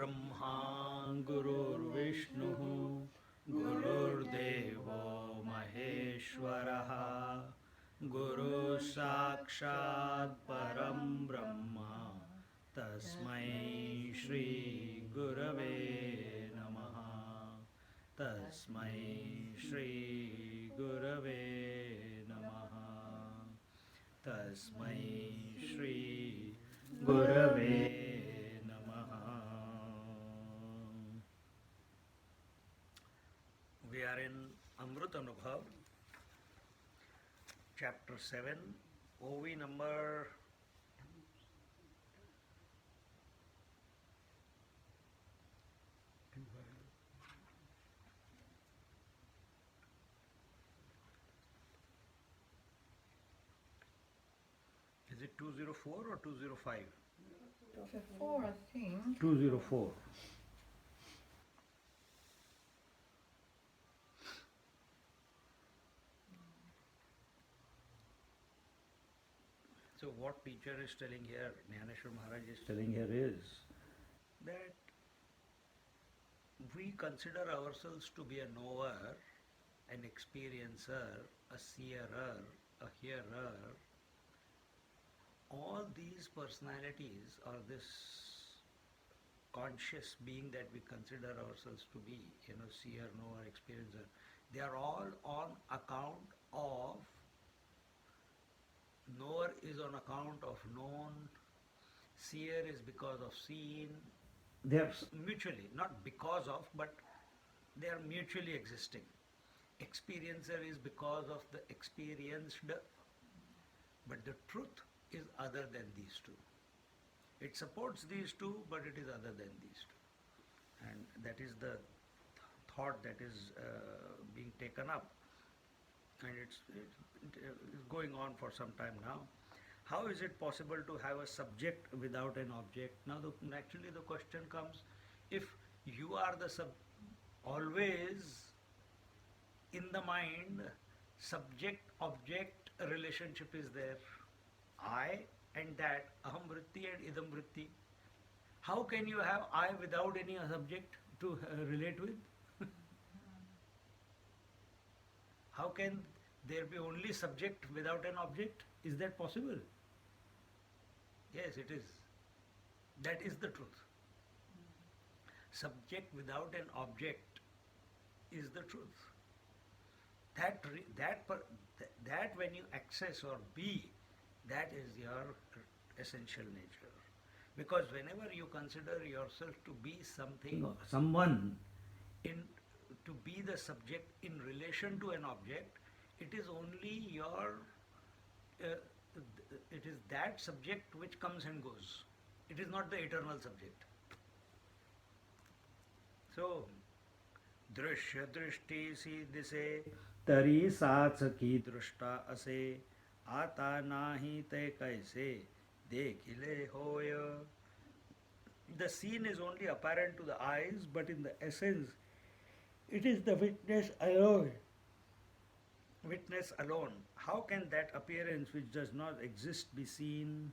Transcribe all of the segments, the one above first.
Brahma Gururvishnu Gururdevo Maheshwaraha Guru Sakshat Param Brahma Tasmai Shri Gurave Namaha Tasmai Shri Gurave Namaha Tasmai Shri Gurave Namaha. We are in Amrutanubhava, chapter 7, OV number is it 204 or 205? 4, I think. 204. So what teacher is telling here, Jnaneshwar Maharaj is telling here is that we consider ourselves to be a knower, an experiencer, a seerer, a hearer. All these personalities or this conscious being that we consider ourselves to be, seer, knower, experiencer, they are all on account of, knower is on account of known, seer is because of seen. They are mutually, not because of, but they are mutually existing. Experiencer is because of the experienced, but the truth is other than these two. It supports these two, but it is other than these two. And that is the thought that is being taken up. And it's going on for some time now. How is it possible to have a subject without an object? Now, naturally the question comes, if you are the always in the mind, subject-object relationship is there. I and that, aham vritti and idam vritti. How can you have I without any subject to relate with? How can there be only subject without an object? Is that possible? Yes, it is. That is the truth. Subject without an object is the truth. That when you access or be, that is your essential nature. Because whenever you consider yourself to be something or someone, to be the subject in relation to an object, it is only it is that subject which comes and goes. It is not the eternal subject. So, drishya drishti si dise tari saat ki drushta ase आता nahi te kaise dekhile hoya. The seen is only apparent to the eyes, but in the essence, it is the witness alone. Witness alone. How can that appearance which does not exist be seen?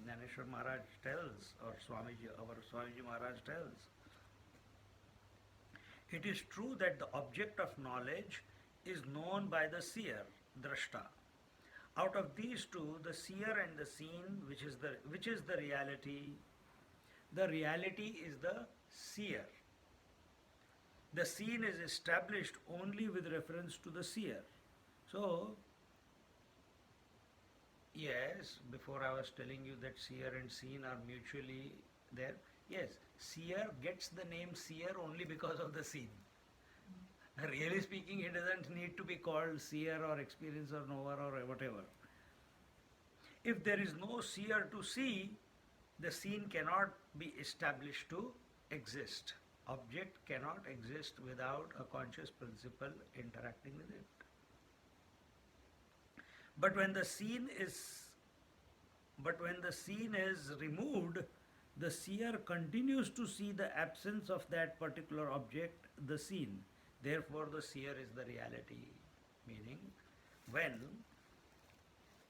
Jnaneshwar Maharaj tells, or our Swamiji Maharaj tells. It is true that the object of knowledge is known by the seer, drashta. Out of these two, the seer and the seen, which is the reality? The reality is the seer. The seen is established only with reference to the seer. So, yes, before I was telling you that seer and seen are mutually there. Yes, seer gets the name seer only because of the seen. Really speaking, he doesn't need to be called seer or experiencer, knower or whatever. If there is no seer to see, the seen cannot be established to exist. Object cannot exist without a conscious principle interacting with it. But when the seen is removed, the seer continues to see the absence of that particular object, the seen. Therefore, the seer is the reality. Meaning, when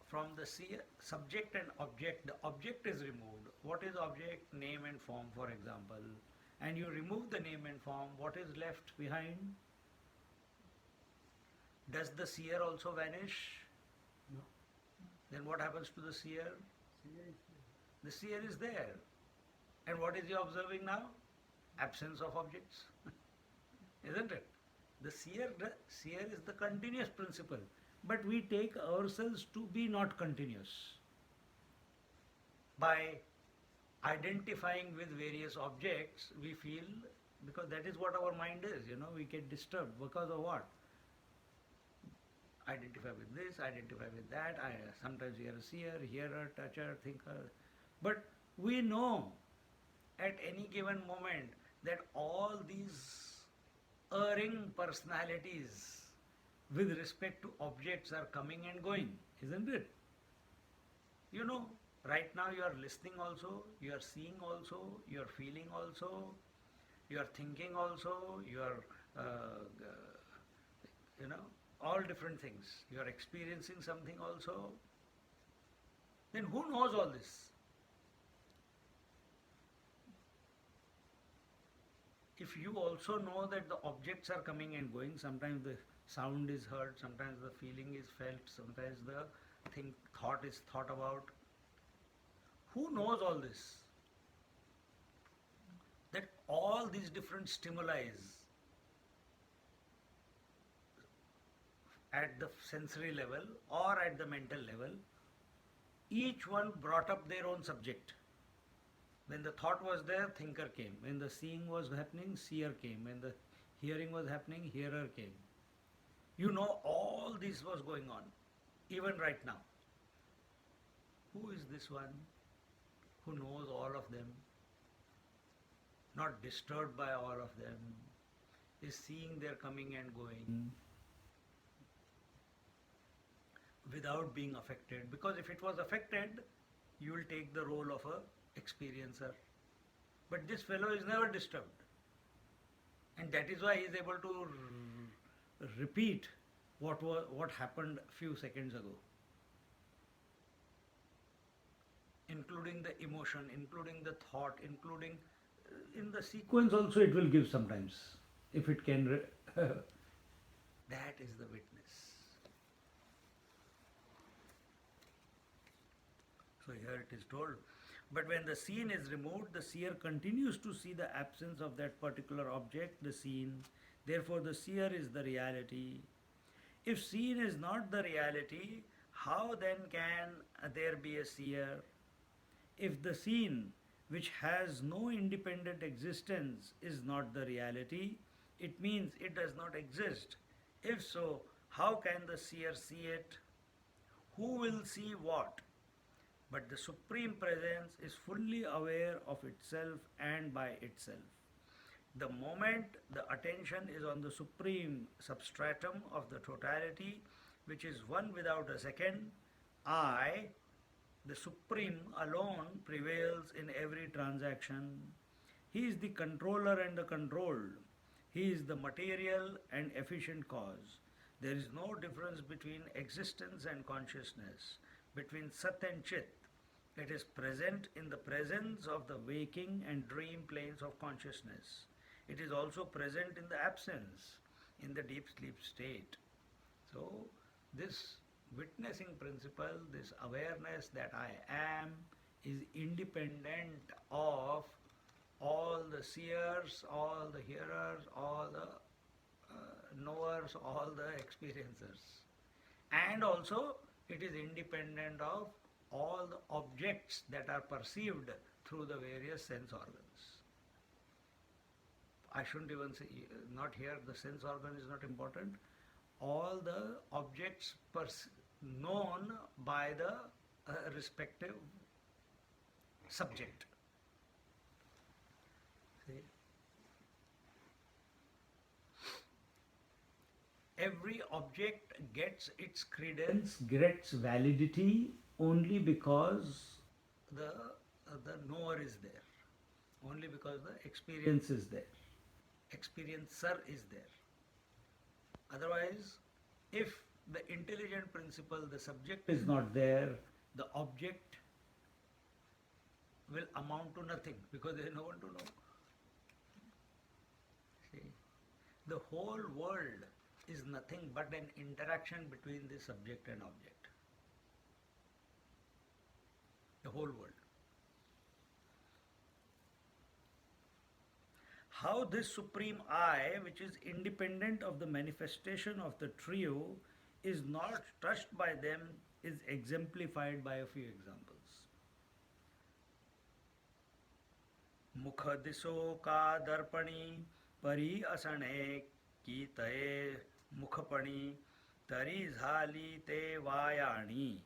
from the seer, subject and object, the object is removed. What is object? Name and form, for example. And you remove the name and form, what is left behind? Does the seer also vanish? No. Then what happens to the seer? Seer is there. The seer is there. And what is he observing now? Absence of objects. Isn't it? The seer is the continuous principle. But we take ourselves to be not continuous by identifying with various objects. We feel, because that is what our mind is, we get disturbed. Because of what? Identify with this, identify with that. Sometimes we are a seer, hearer, toucher, thinker. But we know at any given moment that all these erring personalities with respect to objects are coming and going, isn't it? Right now you are listening also, you are seeing also, you are feeling also, you are thinking also, you are, all different things. You are experiencing something also. Then who knows all this? If you also know that the objects are coming and going, sometimes the sound is heard, sometimes the feeling is felt, sometimes the thought is thought about. Who knows all this? That all these different stimuli at the sensory level or at the mental level, each one brought up their own subject. When the thought was there, thinker came. When the seeing was happening, seer came. When the hearing was happening, hearer came. All this was going on, even right now. Who is this one who knows all of them, not disturbed by all of them, is seeing their coming and going without being affected? Because if it was affected, you will take the role of a experiencer. But this fellow is never disturbed. And that is why he is able to repeat what happened a few seconds ago. Including the emotion, including the thought, including in the sequence also it will give sometimes, if it can. That is the witness. So here it is told, but when the scene is removed, the seer continues to see the absence of that particular object, the scene. Therefore, the seer is the reality. If scene is not the reality, how then can there be a seer? If the scene, which has no independent existence, is not the reality, it means it does not exist. If so, how can the seer see it? Who will see what? But the Supreme Presence is fully aware of itself and by itself. The moment the attention is on the supreme substratum of the totality, which is one without a second, I, the Supreme alone, prevails in every transaction. He is the controller and the controlled. He is the material and efficient cause. There is no difference between existence and consciousness, between Sat and Chit. It is present in the presence of the waking and dream planes of consciousness. It is also present in the absence, in the deep sleep state. So, this witnessing principle, this awareness that I am, is independent of all the seers, all the hearers, all the knowers, all the experiencers. And also, it is independent of all the objects that are perceived through the various sense organs. I shouldn't even say, not here, the sense organ is not important. All the objects known by the respective subject. See? Every object gets its credence, gets validity only because the knower is there, only because the experience is there, experiencer is there. Otherwise, if the intelligent principle, the subject is not there, the object will amount to nothing because there is no one to know. See, the whole world is nothing but an interaction between the subject and object. The whole world. How this supreme I, which is independent of the manifestation of the trio, is not touched by them is exemplified by a few examples. Mukha diso ka darpani pari asane ki taye mukhapani tari zhali te vayani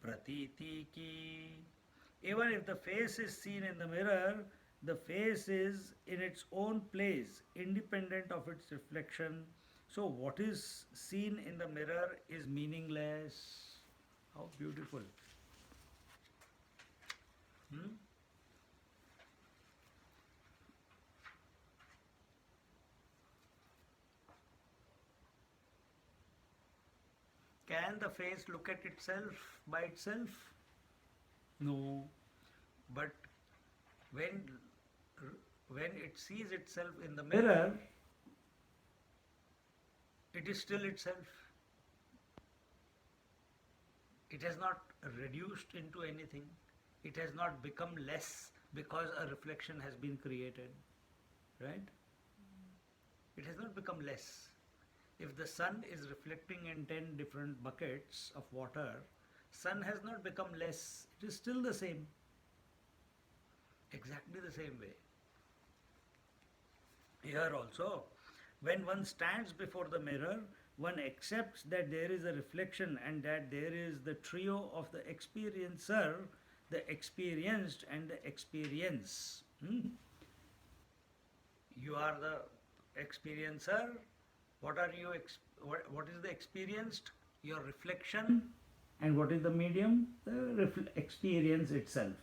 pratiti ki. Even if the face is seen in the mirror, the face is in its own place, independent of its reflection. So, what is seen in the mirror is meaningless. How beautiful. Hmm? Can the face look at itself by itself? No. But when it sees itself in the mirror, it is still itself. It has not reduced into anything. It has not become less because a reflection has been created. Right? It has not become less. If the sun is reflecting in 10 different buckets of water, sun has not become less. It is still the same. Exactly the same way. Here also, when one stands before the mirror, one accepts that there is a reflection and that there is the trio of the experiencer, the experienced and the experience. You are the experiencer. What are you? What is the experienced? Your reflection. And what is the medium? The experience itself.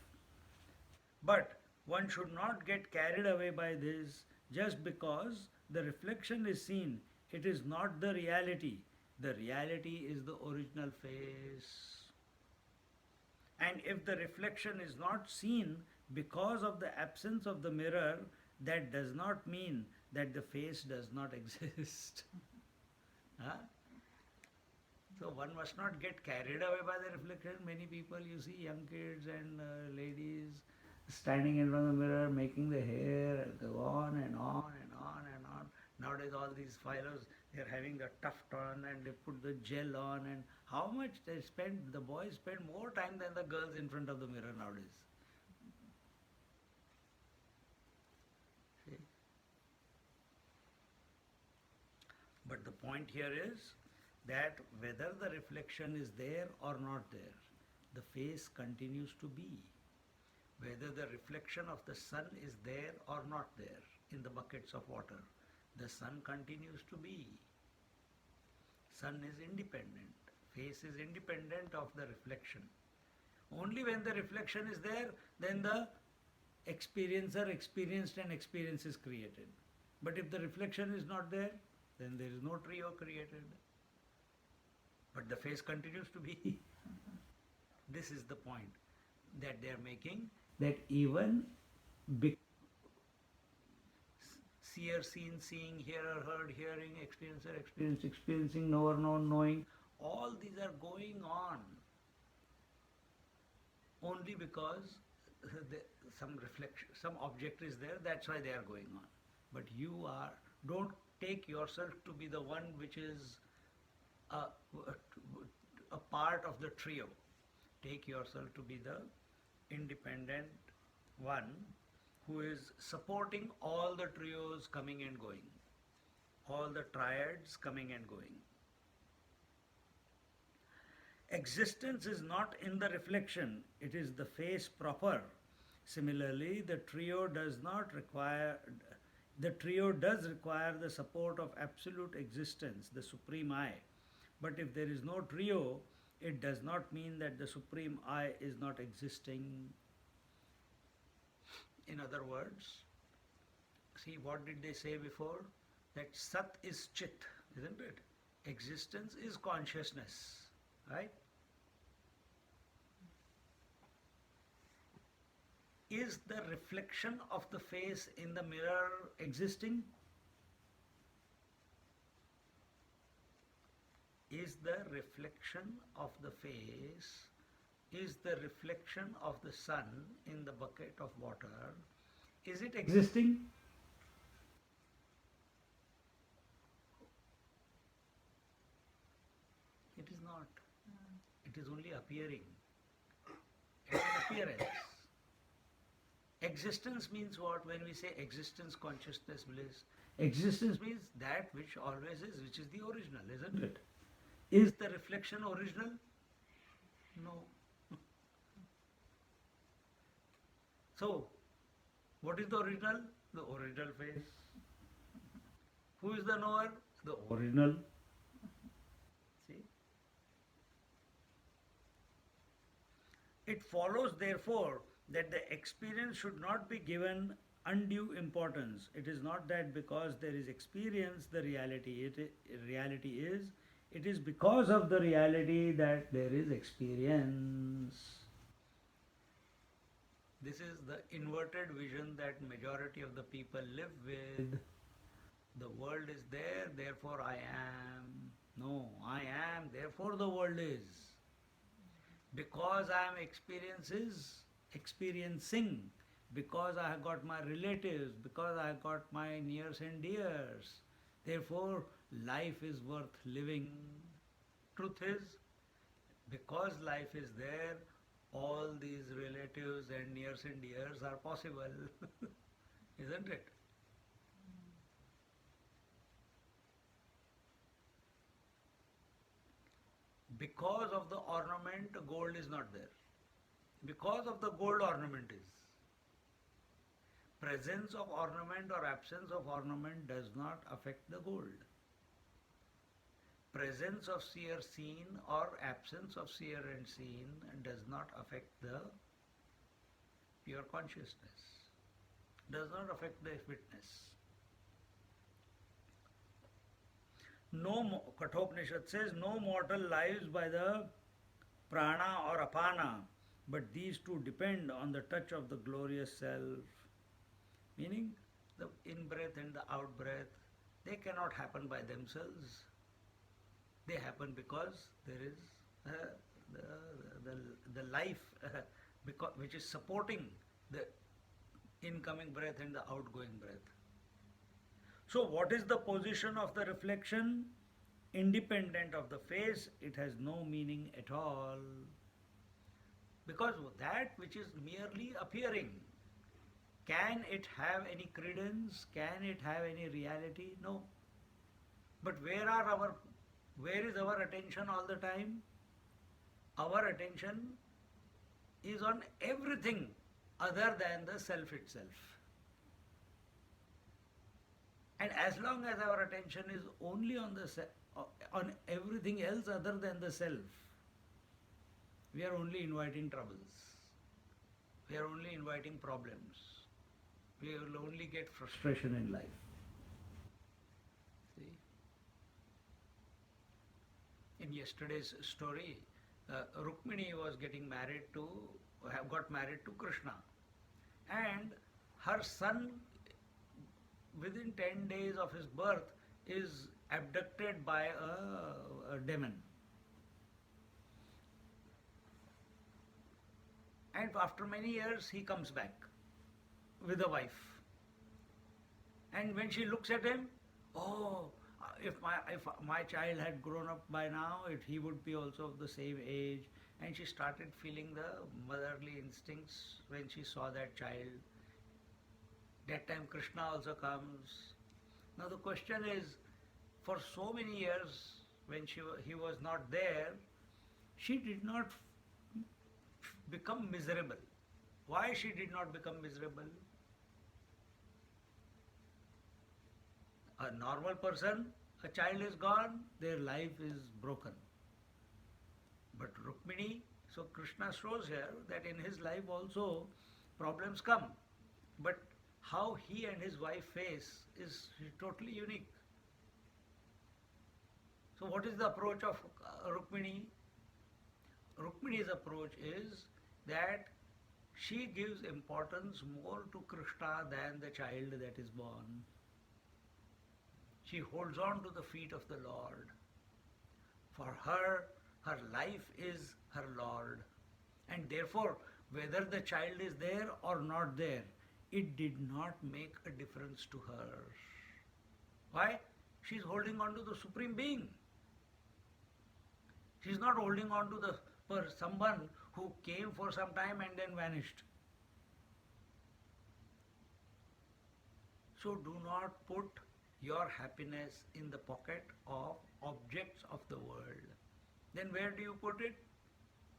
But one should not get carried away by this just because the reflection is seen. It is not the reality. The reality is the original face. And if the reflection is not seen because of the absence of the mirror, that does not mean that the face does not exist. Huh? So one must not get carried away by the reflection. Many people, you see young kids and ladies standing in front of the mirror, making the hair go on and on and on and on. Nowadays all these fellows, they are having the tuft on and they put the gel on, and how much they spend, the boys spend more time than the girls in front of the mirror nowadays. See? But the point here is that whether the reflection is there or not there, the face continues to be. Whether the reflection of the sun is there or not there in the buckets of water, the sun continues to be. Sun is independent. Face is independent of the reflection. Only when the reflection is there, then the experiencer experienced and experience is created. But if the reflection is not there, then there is no trio created. But the face continues to be. This is the point that they are making, that even seer seen seeing, hearer heard hearing, experiencer experienced experiencing, knower known knowing, all these are going on only because some reflection, some object is there, that's why they are going on. But don't take yourself to be the one which is a part of the trio. Take yourself to be the independent one who is supporting all the trios coming and going, all the triads coming and going. Existence is not in the reflection, it is the face proper. Similarly, the trio does require the support of absolute existence, the supreme I. But if there is no trio, it does not mean that the supreme I is not existing. In other words, see, what did they say before? That Sat is Chit, isn't it? Existence is consciousness, right? Is the reflection of the face in the mirror existing? Is the reflection of the face, is the reflection of the sun in the bucket of water, is it existing? It is not. It is only appearing. It's an appearance. Existence means what? When we say existence, consciousness, bliss, existence means that which always is, which is the original, isn't it? Is the reflection original? No. So, what is the original? The original face. Who is the knower? The original. See? It follows, therefore, that the experience should not be given undue importance. It is not that because there is experience, the reality is. It is because of the reality that there is experience. This is the inverted vision that majority of the people live with. The world is there, therefore I am. No, I am, therefore the world is. Because I am experiencing, because I have got my relatives, because I have got my nears and dears, therefore life is worth living. Truth is, because life is there, all these relatives and nears and dears are possible, isn't it? Because of the ornament, gold is not there. Because of the gold, ornament is. Presence of ornament or absence of ornament does not affect the gold. Presence of seer seen or absence of seer and seen does not affect the pure consciousness, does not affect the witness. No, Kathopanishad says, no mortal lives by the prana or apana, but these two depend on the touch of the glorious self. Meaning, the in-breath and the out-breath, they cannot happen by themselves. They happen because there is the life which is supporting the incoming breath and the outgoing breath. So what is the position of the reflection? Independent of the face, it has no meaning at all. Because that which is merely appearing, can it have any credence? Can it have any reality? No. But where is our attention all the time? Our attention is on everything other than the self itself. And as long as our attention is only on on everything else other than the self, we are only inviting troubles. We are only inviting problems. We will only get frustration in life. See? In yesterday's story, Rukmini got married to Krishna, and her son, within 10 days of his birth, is abducted by a demon. And after many years, he comes back with a wife. And when she looks at him, oh, if my child had grown up by now, he would be also of the same age. And she started feeling the motherly instincts when she saw that child. That time Krishna also comes. Now the question is, for so many years when he was not there, she did not become miserable. Why she did not become miserable? A normal person, a child is gone, their life is broken. But Rukmini, so Krishna shows here that in his life also problems come. But how he and his wife face is totally unique. So what is the approach of Rukmini? Rukmini's approach is that she gives importance more to Krishna than the child that is born. She holds on to the feet of the Lord. For her, her life is her Lord. And therefore, whether the child is there or not there, it did not make a difference to her. Why? She is holding on to the Supreme Being. She is not holding on to someone who came for some time and then vanished. So do not put your happiness in the pocket of objects of the world. Then where do you put it?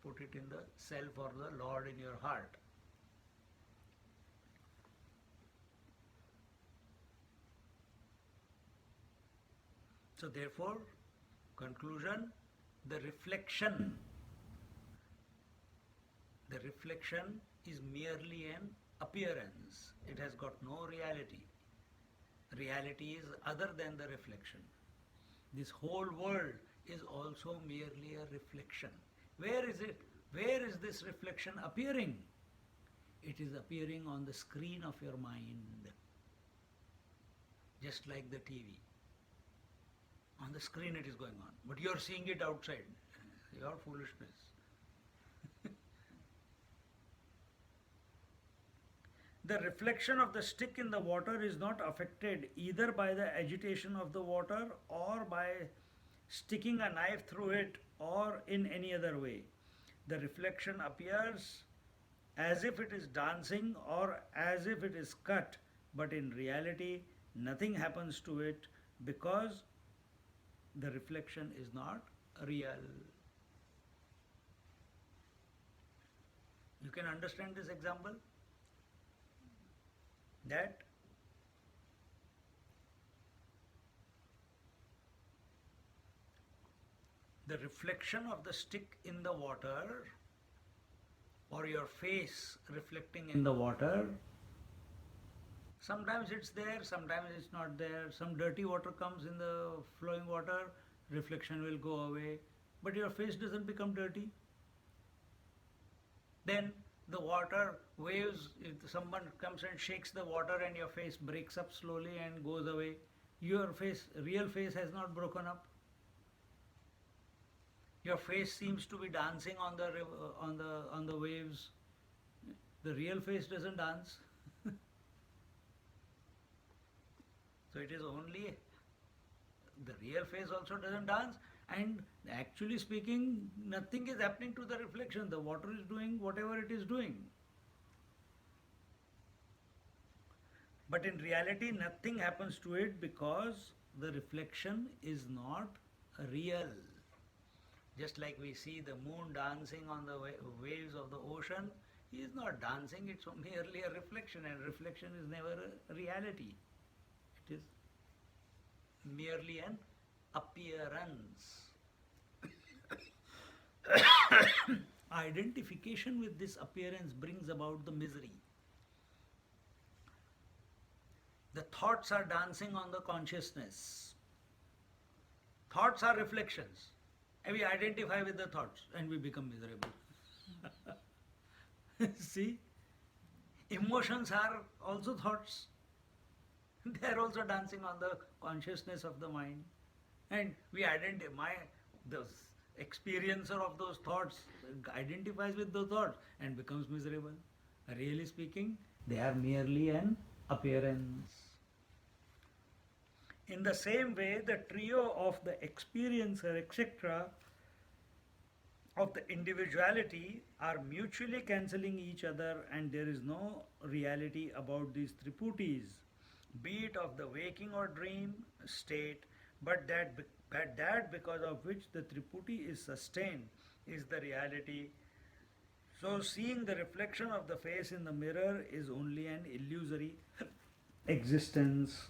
Put it in the self or the Lord in your heart. So therefore, conclusion, the reflection is merely an appearance. It has got no reality. Reality is other than the reflection. This whole world is also merely a reflection. Where is it? Where is this reflection appearing? It is appearing on the screen of your mind. Just like the TV. On the screen it is going on, but you are seeing it outside. Your foolishness. The reflection of the stick in the water is not affected either by the agitation of the water or by sticking a knife through it or in any other way. The reflection appears as if it is dancing or as if it is cut, but in reality nothing happens to it because the reflection is not real. You can understand this example? That the reflection of the stick in the water or your face reflecting in the water, sometimes it's there, sometimes it's not there. Some dirty water comes in the flowing water, reflection will go away, but your face doesn't become dirty. Then the water waves, if someone comes and shakes the water and your face breaks up slowly and goes away, your real face has not broken up. Your face seems to be dancing on the waves. The real face doesn't dance. So it is only the real face also doesn't dance, and actually speaking, nothing is happening to the reflection. The water is doing whatever it is doing. But in reality, nothing happens to it because the reflection is not real. Just like we see the moon dancing on the waves of the ocean, he is not dancing, it's merely a reflection, and reflection is never a reality. It is merely an appearance. Identification with this appearance brings about the misery. The thoughts are dancing on the consciousness. Thoughts are reflections. And we identify with the thoughts and we become miserable. See? Emotions are also thoughts. They are also dancing on the consciousness of the mind. And we identify, the experiencer of those thoughts identifies with those thoughts and becomes miserable. Really speaking, they are merely an appearance. In the same way, the trio of the experiencer, etc., of the individuality are mutually cancelling each other, and there is no reality about these triputis, be it of the waking or dream state, but that because of which the triputi is sustained is the reality. So seeing the reflection of the face in the mirror is only an illusory existence.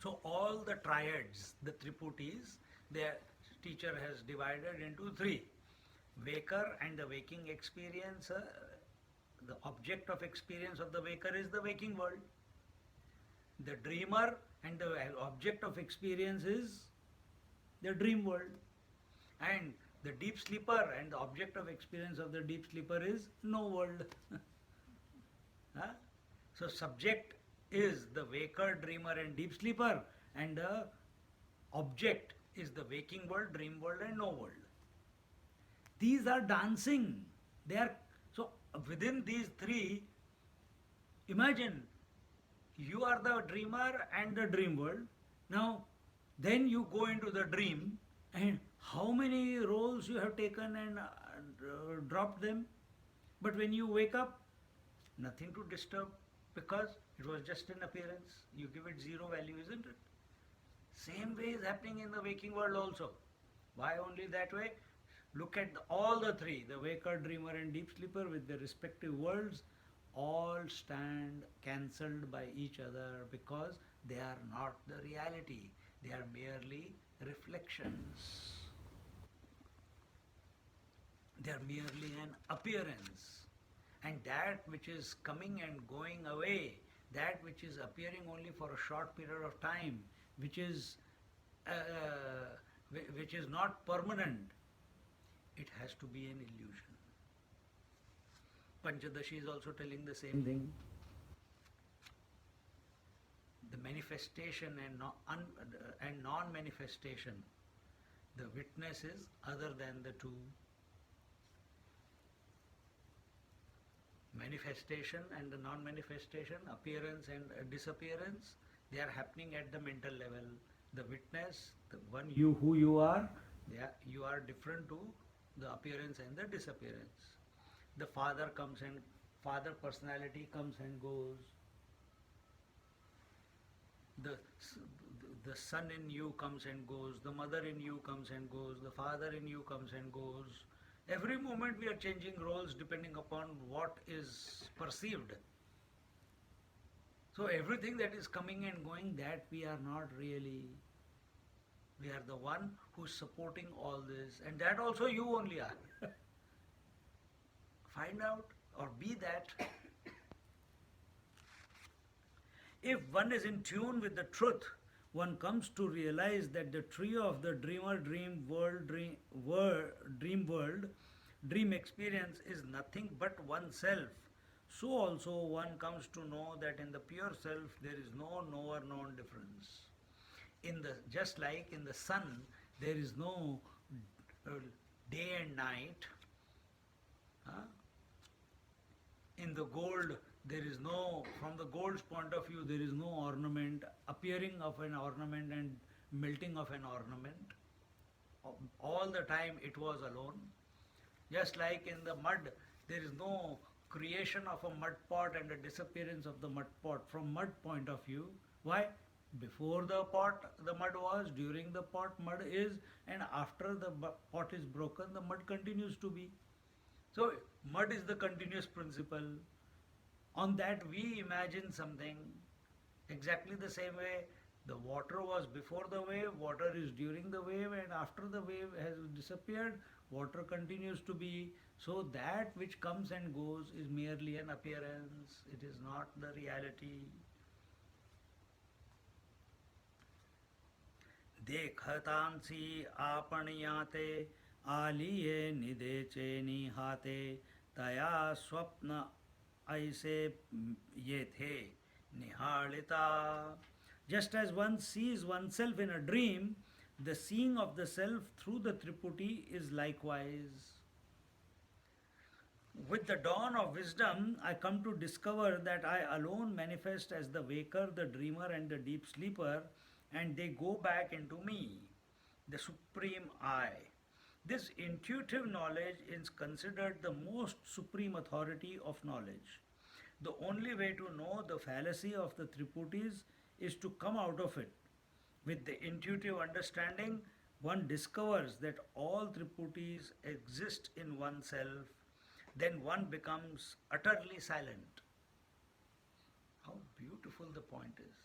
So all the triads, the triputis, their teacher has divided into three. Waker and the waking experience, the object of experience of the waker is the waking world. The dreamer and the object of experience is the dream world. And the deep sleeper and the object of experience of the deep sleeper is no world. Huh? So subject is the waker, dreamer and deep sleeper, and the object is the waking world, dream world and no world. These are dancing. They are so within these three, imagine you are the dreamer and the dream world. Now then you go into the dream, and how many roles you have taken and dropped them. But when you wake up, nothing to disturb, because it was just an appearance. You give it zero value, isn't it? Same way is happening in the waking world also. Why only that way? Look at all the three, the waker, dreamer and deep sleeper with their respective worlds, all stand cancelled by each other because they are not the reality. They are merely reflections. They are merely an appearance. And that which is coming and going away, that which is appearing only for a short period of time, which is not permanent, it has to be an illusion. Panchadashi is also telling the same thing. The manifestation and non-manifestation, the witness is other than the two. Manifestation and the non-manifestation, appearance and disappearance, they are happening at the mental level. The witness, the one you who you are, you are different to the appearance and the disappearance. The father personality comes and goes. The son in you comes and goes. The mother in you comes and goes. The father in you comes and goes. Every moment we are changing roles depending upon what is perceived. So everything that is coming and going, that we are not really. We are the one who is supporting all this, and that also you only are. Find out or be that. If one is in tune with the truth, one comes to realize that the trio of the dreamer, dream world, dream experience is nothing but oneself. So also one comes to know that in the pure self there is no knower known difference. Just like in the sun there is no day and night. In the gold, there is no, from the gold's point of view, there is no ornament, appearing of an ornament and melting of an ornament. All the time it was alone. Just like in the mud, there is no creation of a mud pot and a disappearance of the mud pot from mud point of view. Why? Before the pot, the mud was, during the pot, mud is, and after the pot is broken, the mud continues to be. So, mud is the continuous principle. On that we imagine something. Exactly the same way, the water was before the wave, water is during the wave, and after the wave has disappeared, water continues to be. So, that which comes and goes is merely an appearance. It is not the reality. देखतांसी आपणियाते आलिये निदेचे निहाते तया स्वप्न ऐसे ये थे निहालिता. Just as one sees oneself in a dream, the seeing of the self through the Triputi is likewise. With the dawn of wisdom, I come to discover that I alone manifest as the waker, the dreamer and the deep sleeper, and they go back into me, the supreme I. This intuitive knowledge is considered the most supreme authority of knowledge. The only way to know the fallacy of the Triputis is to come out of it. With the intuitive understanding, one discovers that all Triputis exist in oneself. Then one becomes utterly silent. How beautiful the point is.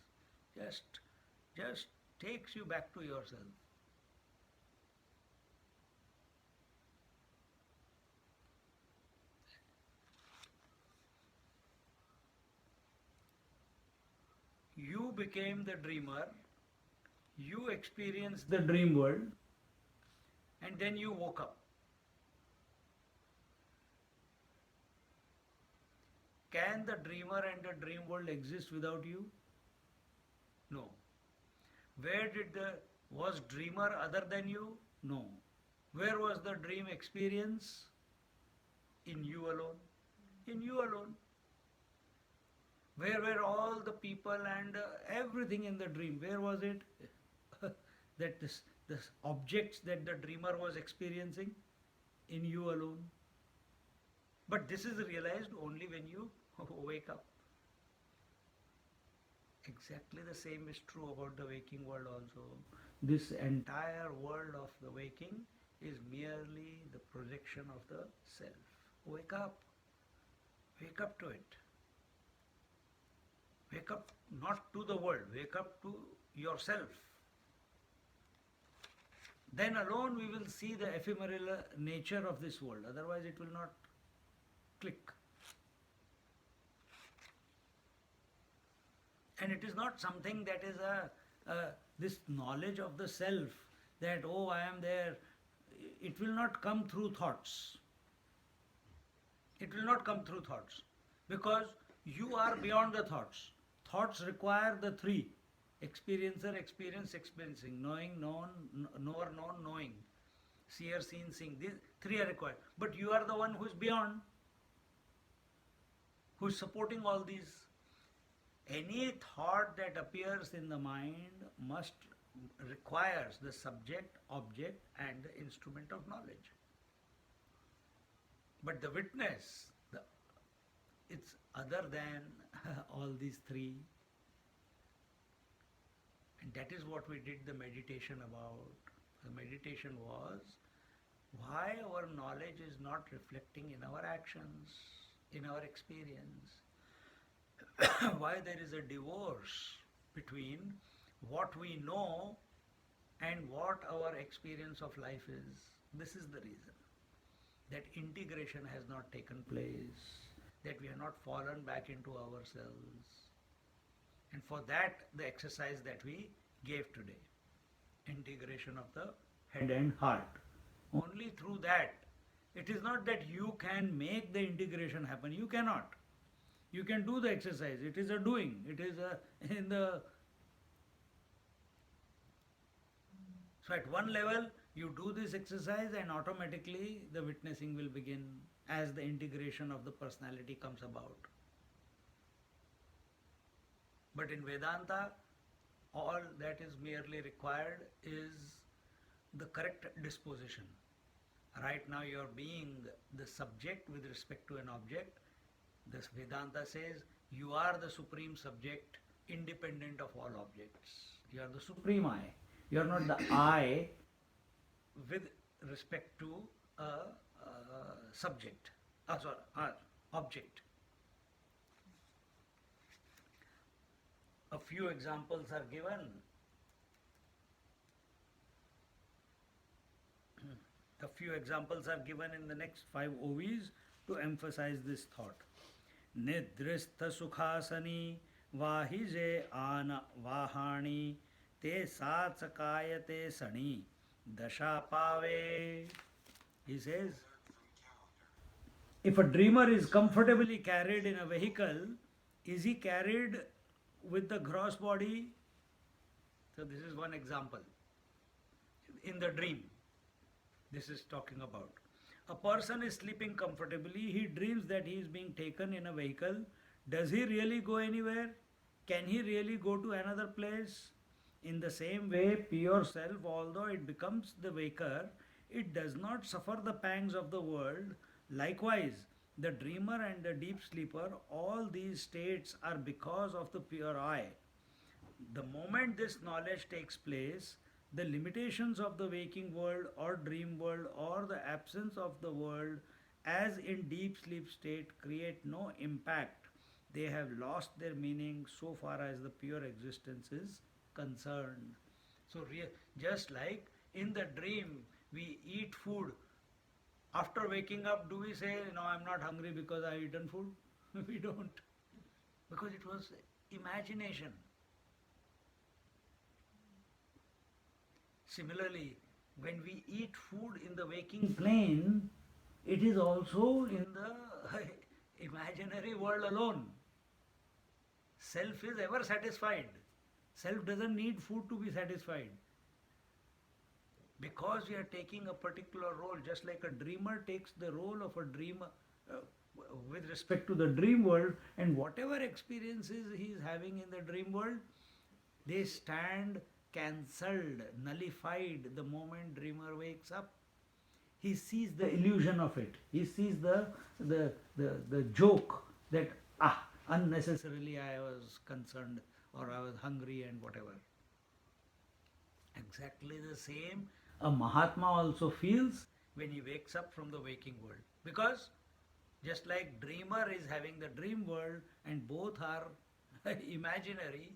Just takes you back to yourself. You became the dreamer, you experienced the dream world, and then you woke up. Can the dreamer and the dream world exist without you? No. Was dreamer other than you? No. Where was the dream experience? In you alone. In you alone. Where were all the people and everything in the dream? Where was it? That this objects that the dreamer was experiencing? In you alone. But this is realized only when you wake up. Exactly the same is true about the waking world also. This entire world of the waking is merely the projection of the self. Wake up. Wake up to it. Wake up not to the world, wake up to yourself. Then alone we will see the ephemeral nature of this world. Otherwise it will not click. And it is not something that is this knowledge of the self that, oh, I am there. It will not come through thoughts. It will not come through thoughts because you are beyond the thoughts. Thoughts require the three: experiencer, experience, experiencing, knowing, known, knower, known, knowing, seer, seen, seeing. These three are required. But you are the one who is beyond, who is supporting all these. Any thought that appears in the mind requires the subject, object, and the instrument of knowledge. But the witness, it's other than all these three. And that is what we did the meditation about. The meditation was why our knowledge is not reflecting in our actions, in our experience. Why there is a divorce between what we know and what our experience of life is. This is the reason. That integration has not taken place, that we have not fallen back into ourselves. And for that, the exercise that we gave today, integration of the head and heart. Only through that, it is not that you can make the integration happen. You cannot. You can do the exercise. It is a doing. It is So at one level, you do this exercise and automatically the witnessing will begin as the integration of the personality comes about. But in Vedanta, all that is merely required is the correct disposition. Right now you are being the subject with respect to an object. This Vedanta says you are the supreme subject independent of all objects. You are the supreme I. You are not the I with respect to a subject, object. A few examples are given. A few examples are given in the next 5 OVs to emphasize this thought. Nidristha sukhasani vahije ana vahani te satsakayate sani dasha pave. He says, if a dreamer is comfortably carried in a vehicle, is he carried with the gross body? So this is one example. In the dream, this is talking about. A person is sleeping comfortably, he dreams that he is being taken in a vehicle. Does he really go anywhere? Can he really go to another place? In the same way, pure self, although it becomes the waker, it does not suffer the pangs of the world. Likewise, the dreamer and the deep sleeper, all these states are because of the pure I. The moment this knowledge takes place, the limitations of the waking world or dream world or the absence of the world as in deep sleep state create no impact. They have lost their meaning so far as the pure existence is concerned. So just like in the dream we eat food, after waking up do we say, no, I'm not hungry because I've eaten food? We don't. Because it was imagination. Similarly, When we eat food in the waking plane, it is also in the imaginary world alone. Self is ever satisfied. Self doesn't need food to be satisfied. Because we are taking a particular role, just like a dreamer takes the role of a dreamer uh, with respect to the dream world, and whatever experiences he is having in the dream world, they stand cancelled, nullified the moment dreamer wakes up. He sees the illusion of it. He sees the joke that unnecessarily I was concerned or I was hungry and whatever. Exactly the same a Mahatma also feels when he wakes up from the waking world. Because just like dreamer is having the dream world and both are imaginary,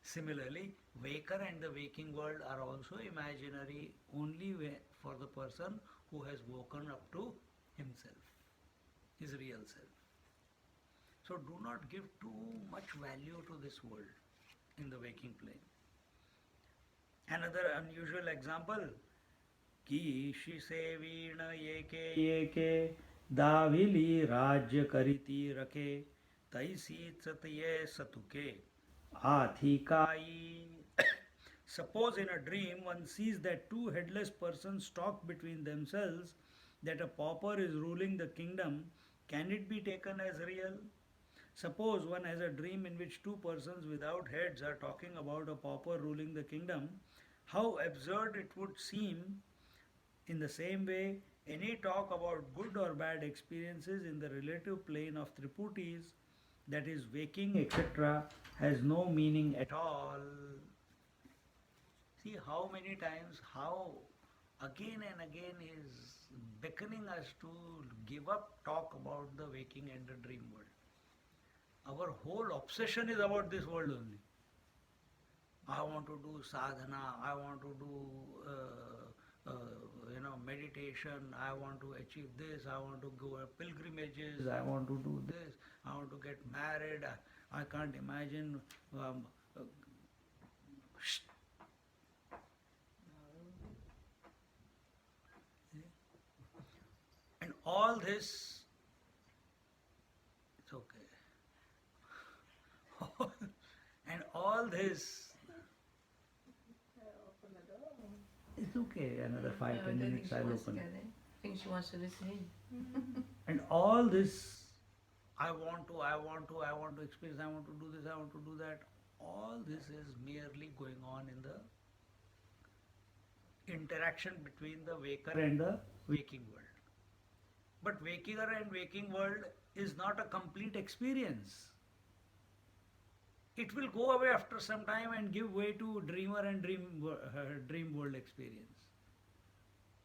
similarly waker and the waking world are also imaginary only for the person who has woken up to himself, his real self. So do not give too much value to this world in the waking plane. Another unusual example, कीशी से वीण ये के दाविली राज्य करिती रखे तैसी सतये सतुके आथिकाई. Suppose in a dream one sees that two headless persons talk between themselves, that a pauper is ruling the kingdom, can it be taken as real? Suppose one has a dream in which two persons without heads are talking about a pauper ruling the kingdom, how absurd it would seem. In the same way, any talk about good or bad experiences in the relative plane of Triputis, that is waking, etc., has no meaning at all. See how many times, how again and again is beckoning us to give up talk about the waking and the dream world. Our whole obsession is about this world only. I want to do sadhana, I want to do meditation, I want to achieve this, I want to go on pilgrimages, I want to do this, I want to get married, I can't imagine. And all this, it's okay. And all this, it's okay, another 5-10 minutes I'll open it. I think she wants to listen in. And all this, I want to experience, I want to do this, I want to do that, all this is merely going on in the interaction between the waker and the waking world. But waker and waking world is not a complete experience. It will go away after some time and give way to dreamer and dream world experience.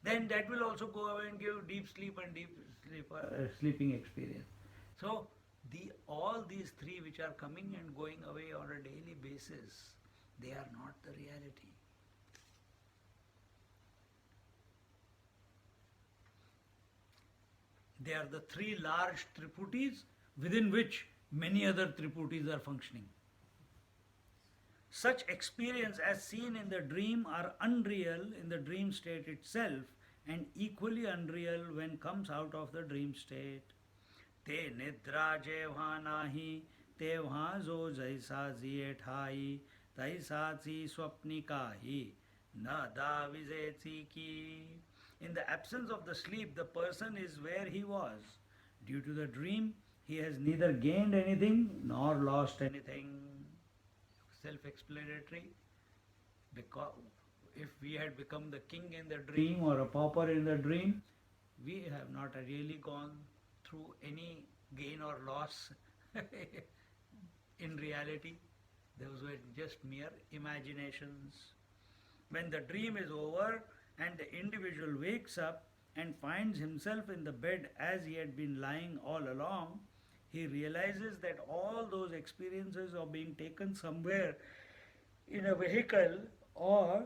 Then that will also go away and give deep sleep and sleeping experience. So all these three which are coming and going away on a daily basis, they are not the reality. They are the three large triputis within which many other triputis are functioning. Such experience as seen in the dream are unreal in the dream state itself and equally unreal when comes out of the dream state. Te nidra jevha nahi, tevha zo jaisa ziye thai, taisa si swapnika hi, na da vizeti ki. In the absence of the sleep, the person is where he was. Due to the dream, he has neither gained anything nor lost anything. Self-explanatory. Because if we had become the king in the dream or a pauper in the dream, we have not really gone through any gain or loss in reality. Those were just mere imaginations. When the dream is over and the individual wakes up and finds himself in the bed as he had been lying all along, he realizes that all those experiences of being taken somewhere in a vehicle or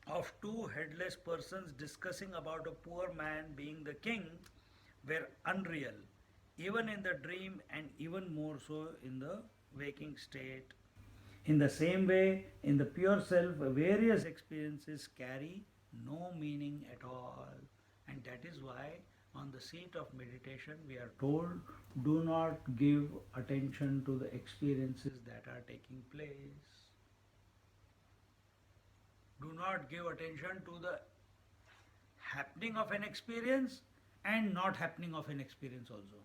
of two headless persons discussing about a poor man being the king were unreal, even in the dream and even more so in the waking state. In the same way, in the pure self, various experiences carry no meaning at all. And that is why on the seat of meditation we are told, do not give attention to the experiences that are taking place. Do not give attention to the happening of an experience and not happening of an experience also.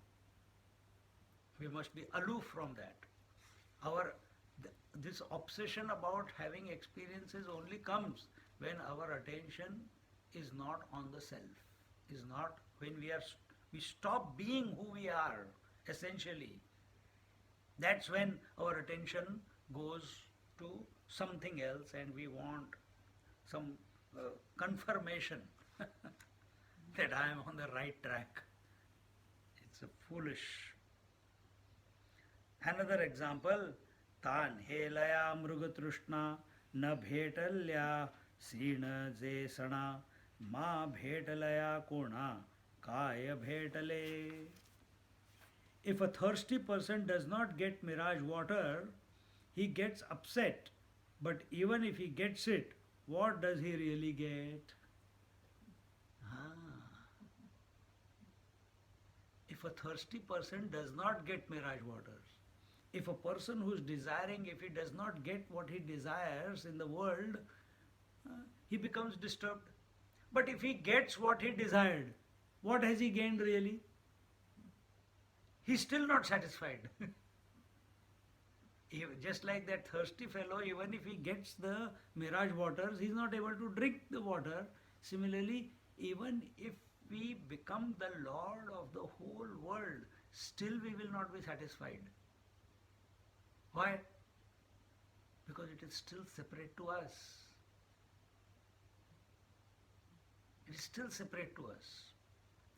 We must be aloof from that. Our this obsession about having experiences only comes when our attention is not on the self, is not when we stop being who we are essentially. That's when our attention goes to something else and we want some confirmation that I am on the right track. It's a foolish. Another example, तान हेलया मृगतृष्णा न भेटल्या सीण जे सणा मा भेटलया कोणा काय भेटले. If a thirsty person does not get mirage water, he gets upset. But even if he gets it, what does he really get? If a thirsty person does not get mirage water, if a person who is desiring, if he does not get what he desires in the world, he becomes disturbed. But if he gets what he desired, what has he gained really? He's still not satisfied. Just like that thirsty fellow, even if he gets the mirage waters, he's not able to drink the water. Similarly, even if we become the Lord of the whole world, still we will not be satisfied. Why? Because it is still separate to us. It is still separate to us.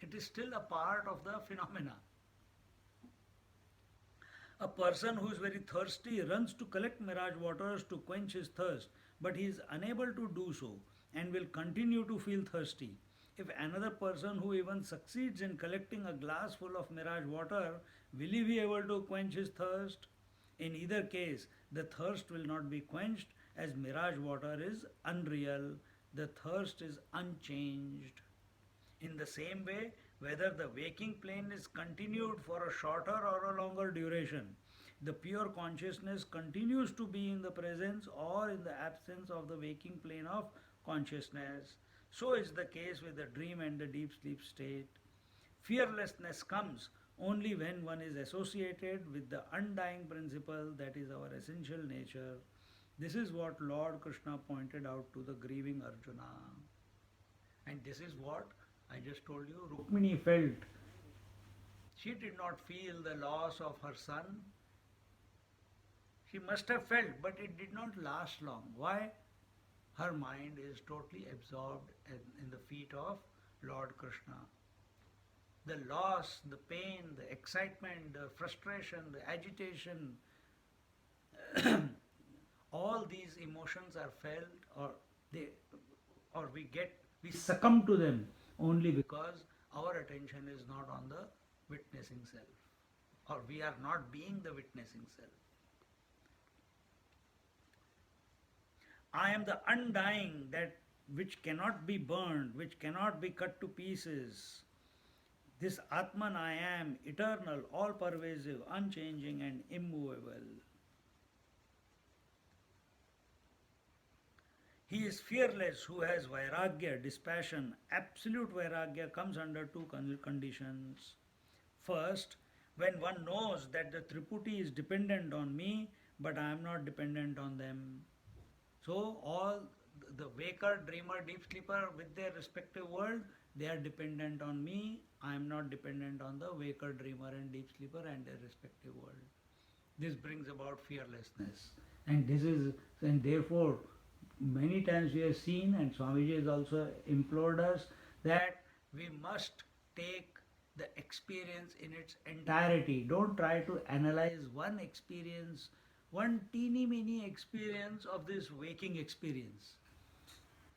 It is still a part of the phenomena. A person who is very thirsty runs to collect mirage waters to quench his thirst, but he is unable to do so and will continue to feel thirsty. If another person who even succeeds in collecting a glass full of mirage water, will he be able to quench his thirst? In either case, the thirst will not be quenched, as mirage water is unreal, the thirst is unchanged. In the same way, whether the waking plane is continued for a shorter or a longer duration, the pure consciousness continues to be in the presence or in the absence of the waking plane of consciousness. So is the case with the dream and the deep sleep state. Fearlessness comes only when one is associated with the undying principle that is our essential nature. This is what Lord Krishna pointed out to the grieving Arjuna. And this is what I just told you, Rukmini felt. She did not feel the loss of her son. She must have felt, but it did not last long. Why? Her mind is totally absorbed in the feet of Lord Krishna. The loss, the pain, the excitement, the frustration, the agitation, all these emotions are felt, or we succumb to them only because our attention is not on the witnessing self, or we are not being the witnessing self. I am the undying, that which cannot be burned, which cannot be cut to pieces. This Atman I am, eternal, all-pervasive, unchanging and immovable. He is fearless who has vairagya, dispassion. Absolute vairagya comes under two conditions. First, when one knows that the Triputi is dependent on me, but I am not dependent on them. So all the waker, dreamer, deep sleeper with their respective world, they are dependent on me. I am not dependent on the waker, dreamer and deep sleeper and their respective world. This brings about fearlessness. And therefore many times we have seen, and Swamiji has also implored us, that we must take the experience in its entirety. Don't try to analyze one experience, one teeny mini experience of this waking experience.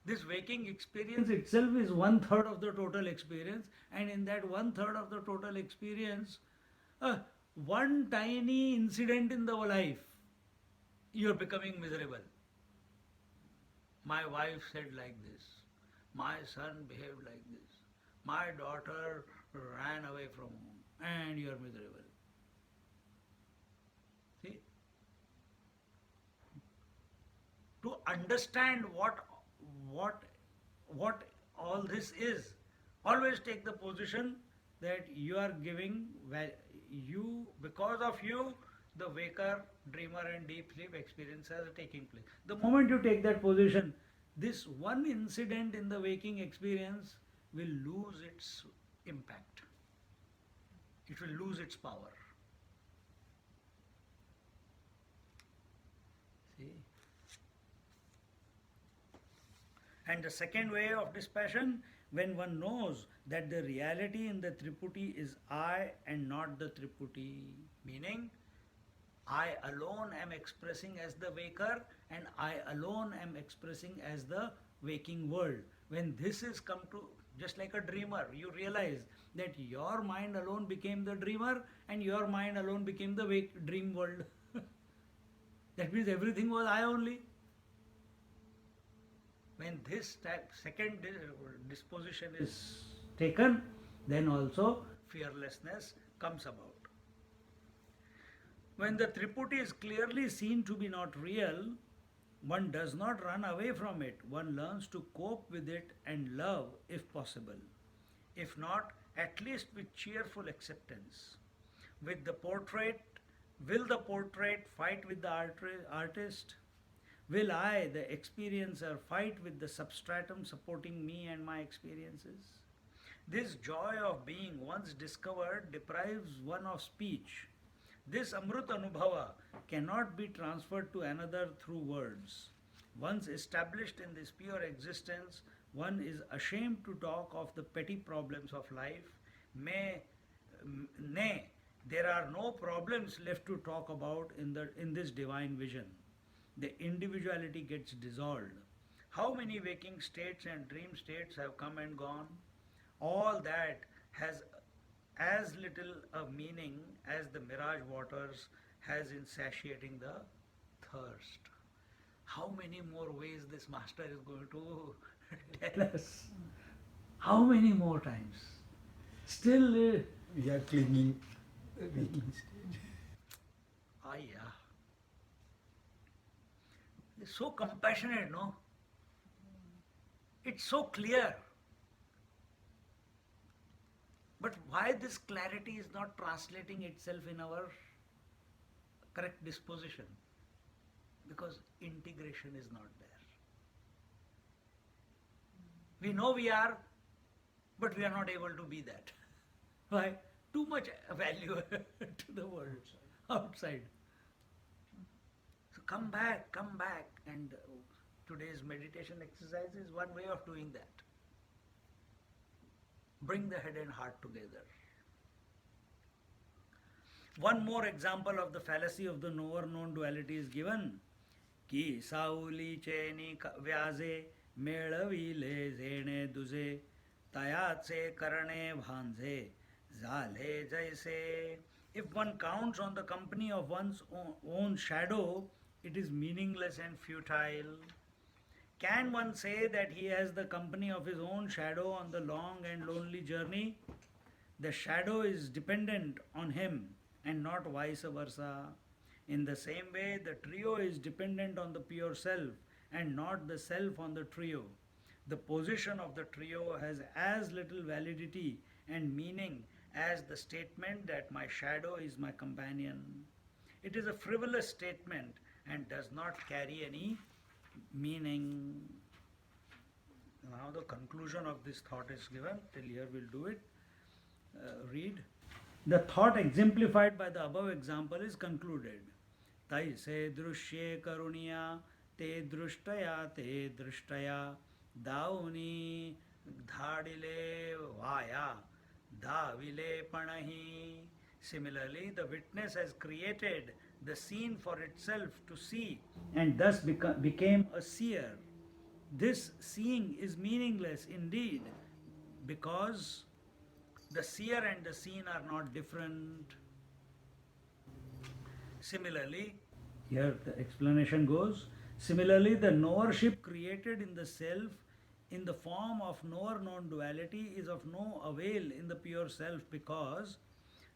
This waking experience itself is 1/3 of the total experience, and in that 1/3 of the total experience, one tiny incident in the life you're becoming miserable. My wife said like this. My son behaved like this. My daughter ran away from home. And you're miserable. See? To understand what what all this is, always take the position that you are giving you, because of you the waker, dreamer and deep sleep experiences are taking place. The moment you take that position, this one incident in the waking experience will lose its impact. It will lose its power. See? And the second way of dispassion, when one knows that the reality in the Triputi is I and not the Triputi, meaning I alone am expressing as the waker and I alone am expressing as the waking world. When this is come to, just like a dreamer, you realize that your mind alone became the dreamer and your mind alone became the dream world. That means everything was I only. When this second disposition is taken, then also fearlessness comes about. When the Triputi is clearly seen to be not real, one does not run away from it. One learns to cope with it and love if possible. If not, at least with cheerful acceptance. With the portrait, will the portrait fight with the artist? Will I, the experiencer, fight with the substratum supporting me and my experiences? This joy of being once discovered deprives one of speech. This Amrutanubhava cannot be transferred to another through words. Once established in this pure existence, one is ashamed to talk of the petty problems of life. Nay, there are no problems left to talk about in this divine vision. The individuality gets dissolved. How many waking states and dream states have come and gone? All that has as little a meaning as the mirage waters has in satiating the thirst. How many more ways this master is going to tell us? How many more times? Still, We are clinging the waking state. yeah. It's so compassionate, no? It's so clear. But why this clarity is not translating itself in our correct disposition? Because integration is not there. We know we are, but we are not able to be that. Why? Too much value to the world outside. So come back, and today's meditation exercise is one way of doing that. Bring the head and heart together. One more example of the fallacy of the knower known duality is given. Ki sauli cheni vyaze मेळविले झेणे दुजे तयाचे करणे भांजे झाले जैसे. If one counts on the company of one's own shadow, it is meaningless and futile. Can one say that he has the company of his own shadow on the long and lonely journey? The shadow is dependent on him and not vice versa. In the same way, the trio is dependent on the pure self and not the self on the trio. The position of the trio has as little validity and meaning as the statement that my shadow is my companion. It is a frivolous statement and does not carry any meaning. Now the conclusion of this thought is given. Till here we'll do it. Read. The thought exemplified by the above example is concluded. Tai se drushye karuniya te drushtaya dauni dhadile vaya davile panahi. Similarly, the witness has created the scene for itself to see and thus became a seer. This seeing is meaningless indeed because the seer and the seen are not different. Similarly, Here the explanation goes, similarly, the knowership created in the self in the form of knower known duality is of no avail in the pure self, because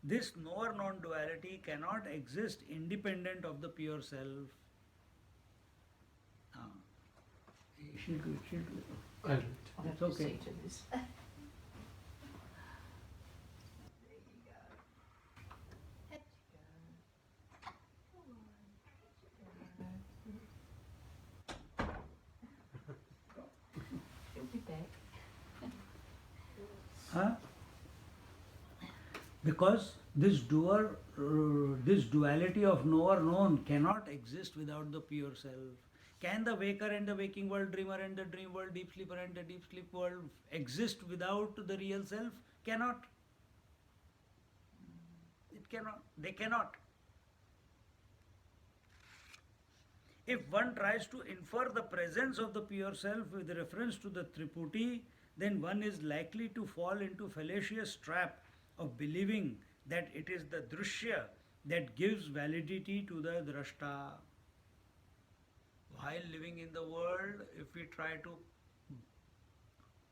this knower known duality cannot exist independent of the pure self. Ah. She'll do it, she'll do it. I'll I'll have It's to okay. see to this. She'll be back. Huh? Because this duality of knower known cannot exist without the pure self. Can the waker and the waking world, dreamer and the dream world, deep sleeper and the deep sleep world exist without the real self? Cannot. It cannot. They cannot. If one tries to infer the presence of the pure self with reference to the Triputi, then one is likely to fall into fallacious trap of believing that it is the Drushya that gives validity to the Drashta. While living in the world, if we try to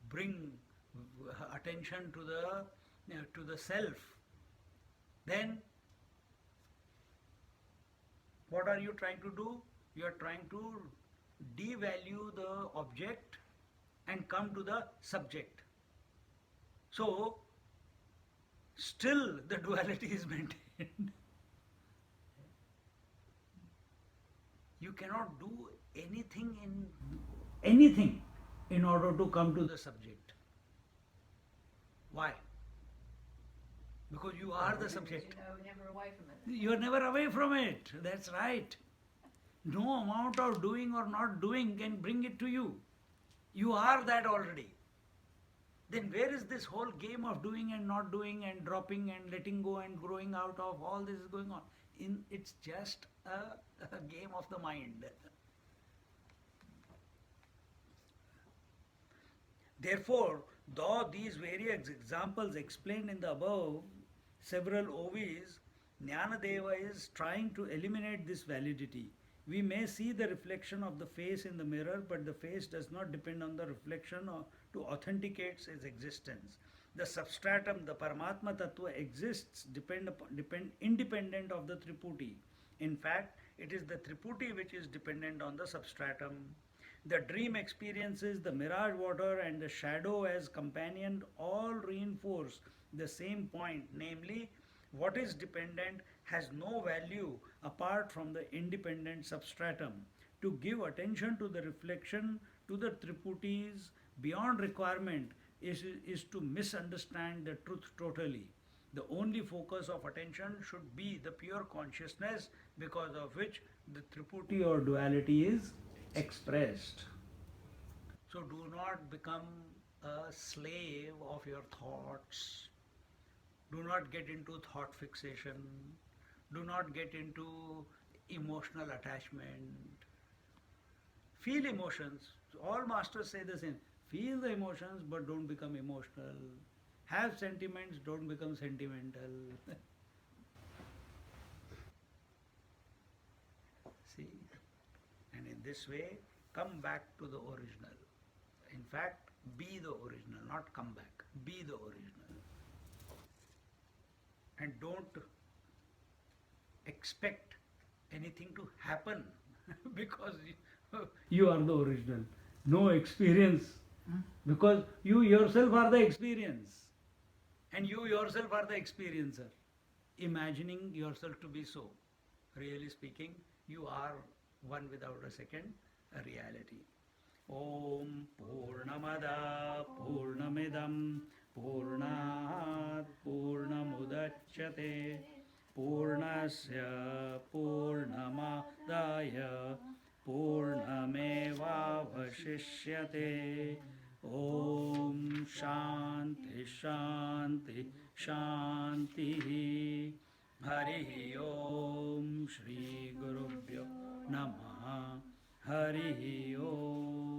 bring attention to the self, then what are you trying to do? You are trying to devalue the object and come to the subject. So, still the duality is maintained. You cannot do anything in order to come to the subject. Why? Because you are the subject. You're never away from it. You are never away from it. That's right. No amount of doing or not doing can bring it to you. You are that already. Then where is this whole game of doing and not doing and dropping and letting go and growing out of? All this is going on. It's just a game of the mind. Therefore, though these various examples explained in the above several OVs, Jnanadeva is trying to eliminate this validity. We may see the reflection of the face in the mirror, but the face does not depend on the reflection to authenticate its existence. The substratum, the Paramatma Tattva, exists independent of the Triputi. In fact, it is the Triputi which is dependent on the substratum. The dream experiences, the mirage water, and the shadow as companion all reinforce the same point, namely, what is dependent has no value apart from the independent substratum. To give attention to the reflection to the Triputis beyond requirement is to misunderstand the truth totally. The only focus of attention should be the pure consciousness because of which the Triputi or duality is expressed. So do not become a slave of your thoughts. Do not get into thought fixation. Do not get into emotional attachment. Feel emotions. All masters say the same. Feel the emotions, but don't become emotional. Have sentiments, don't become sentimental. See? And in this way, come back to the original. In fact, be the original, not come back. Be the original. And don't expect anything to happen because you are the original. No experience. Because you yourself are the experience. And you yourself are the experiencer. Imagining yourself to be so. Really speaking, you are one without a second, a reality. Om Purnamada Purnamidam Purnat Purnamudachyate Purnasya Purnamadaya Purnamevavashishyate. Om Shanti Shanti Shanti. Hari Om Shri Gurubhyo Namaha. Hari Om.